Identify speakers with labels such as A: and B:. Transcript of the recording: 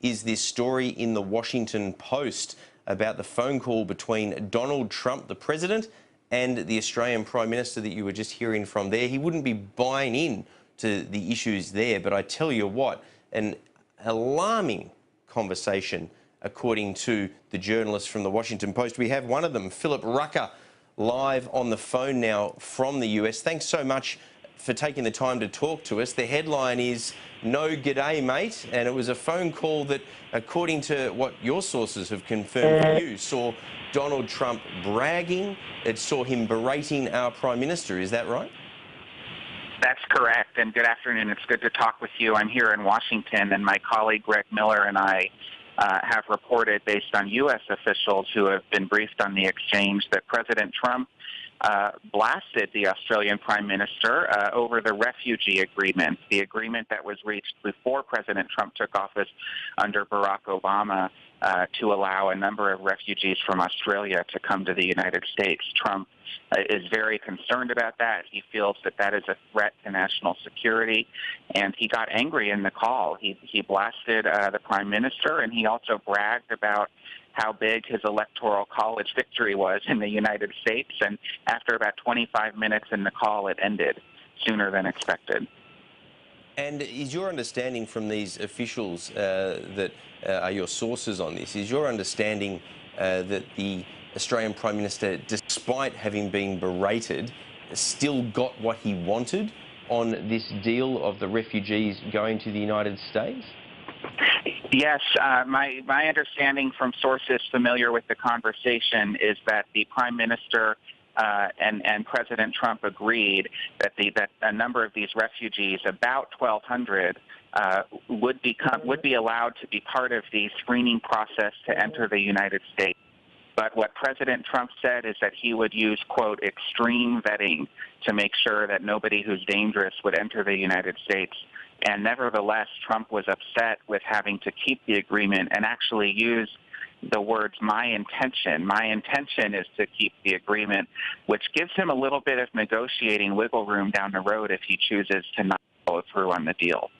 A: is this story in the Washington Post about the phone call between Donald Trump, the president, and the Australian Prime Minister that you were just hearing from there. He wouldn't be buying in to the issues there, but I tell you what, an alarming conversation, according to the journalists from the Washington Post. We have one of them, Philip Rucker, live on the phone now from the US. Thanks so much for taking the time to talk to us. The headline is, "No g'day, mate," and it was a phone call that, according to what your sources have confirmed for you, saw Donald Trump bragging. It saw him berating our Prime Minister. Is that right?
B: That's correct, and good afternoon. It's good to talk with you. I'm here in Washington, and my colleague Greg Miller and I have reported, based on U.S. officials who have been briefed on the exchange, that President Trump blasted the Australian Prime Minister over the refugee agreement, the agreement that was reached before President Trump took office under Barack Obama to allow a number of refugees from Australia to come to the United States. Trump is very concerned about that. He feels that that is a threat to national security, and he got angry in the call. He blasted the Prime Minister, and he also bragged about how big his electoral college victory was in the United States, and after about 25 minutes in the call, it ended sooner than expected.
A: And is your understanding from these officials that are your sources on this, is your understanding that the Australian Prime Minister, despite having been berated, still got what he wanted on this deal of the refugees going to the United States?
B: Yes, my understanding from sources familiar with the conversation is that the Prime Minister and President Trump agreed that a number of these refugees, about 1,200, would be allowed to be part of the screening process to enter the United States. But what President Trump said is that he would use, quote, extreme vetting to make sure that nobody who's dangerous would enter the United States. And nevertheless, Trump was upset with having to keep the agreement and actually use the words, my intention is to keep the agreement, which gives him a little bit of negotiating wiggle room down the road if he chooses to not follow through on the deal.